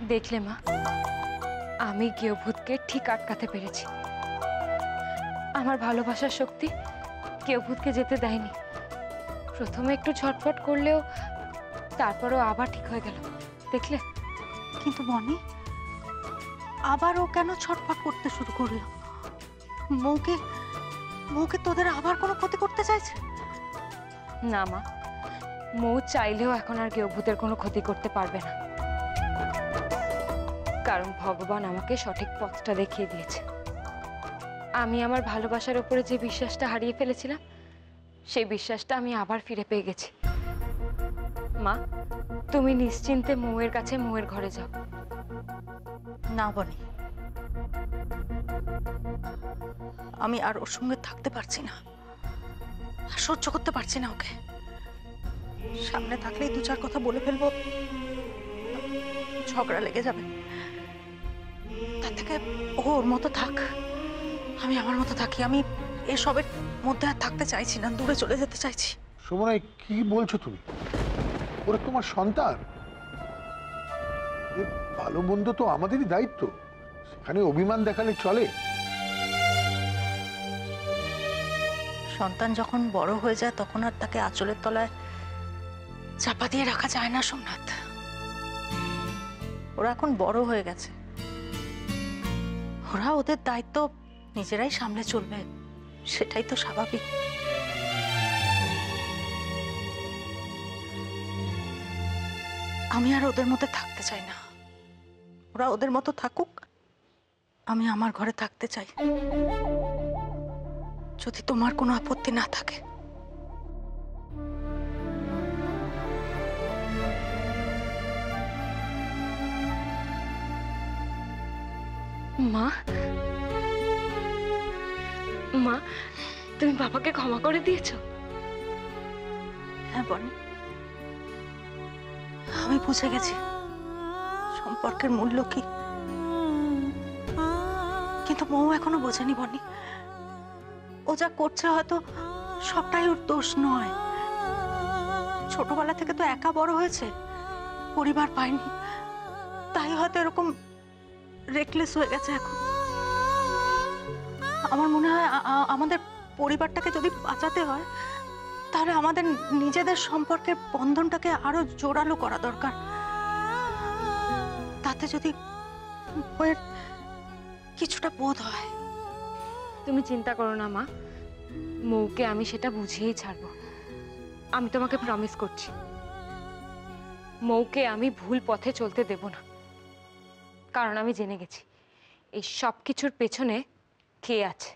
দেখলে মা, আমি গৃহভূতকে ঠিক আটকাতে পেরেছি। আমার ভালোবাসার শক্তি গৃহভূতকে যেতে দেয়নি। প্রথমে একটু ছটফট করলেও তারপরও আবার ঠিক হয়ে গেল, দেখলে? কিন্তু মনি, আবার ও কেন ছটফট করতে শুরু করলো? মৌকে মৌকে তোদের আবার কোনো ক্ষতি করতে চাইছে? না মা, মৌ চাইলেও এখন আর গৃহভূতের কোনো ক্ষতি করতে পারবে না, কারণ ভগবান আমাকে সঠিক পথটা দেখিয়ে দিয়েছে। আমি আমার ভালোবাসার উপরে যে বিশ্বাসটা হারিয়ে ফেলেছিলাম, সেই বিশ্বাসটা আমি আবার ফিরে পেয়ে গেছি। মা, তুমি নিশ্চিন্তে মৌয়ের কাছে, মৌয়ের ঘরে যাও। না বনি, আমি আর ওর সঙ্গে থাকতে পারছি না, আর সহ্য করতে পারছি না ওকে। সামনে থাকলেই দু চার কথা বলে ফেলবো, ঝগড়া লেগে যাবে। তার থেকে ও ওর মতো থাক, আমি আমার মতো থাকি। আমি এসবের মধ্যে আর থাকতে চাইছি না, দূরে চলে যেতে চাইছি। সুমনাই, কি বলছো তুমি? ওরা তোমার সন্তান, ভালো মন্দ তো আমাদেরই দায়িত্ব, সেখানে অভিমান দেখালে চলে? সন্তান যখন বড় হয়ে যায় তখন আর তাকে আঁচলের তলায় চাপা দিয়ে রাখা যায় না সোমনাথ। ওরা এখন বড় হয়ে গেছে, ওরা ওদের দায়িত্ব নিজেরাই সামলে চলবে, সেটাই তো স্বাভাবিক। আমি আর ওদের মধ্যে থাকতে চাই না, ওরা ওদের মতো থাকুক, আমি আমার ঘরে থাকতে চাই, যদি তোমার কোনো আপত্তি না থাকে। মা, মা, তুমি বাবাকে ক্ষমা করে দিয়েছো? হ্যাঁ বনি, আমি বুঝে গেছি সম্পর্কের মূল্য কি, কিন্তু মৌ এখনো বোঝেনি বনি। ও যা করছে হয়তো সবটাই ওর দোষ নয়, ছোটবেলা থেকে তো একা বড় হয়েছে, পরিবার পায়নি, তাই হয়তো এরকম রেকলেস হয়ে গেছে এখন। আমার মনে হয় আমাদের পরিবারটাকে যদি বাঁচাতে হয়, তাহলে আমাদের নিজেদের সম্পর্কের বন্ধনটাকে আরো জোরালো করা দরকার। তাতে যদি ওর কিছুটা বোধ হয়। তুমি চিন্তা করো না মা, মৌকে আমি সেটা বুঝিয়েই ছাড়বো। আমি তোমাকে প্রমিস করছি, মৌকে আমি ভুল পথে চলতে দেব না, কারণ আমি জেনে গেছি এই সব কিছুর পেছনে কে আছে।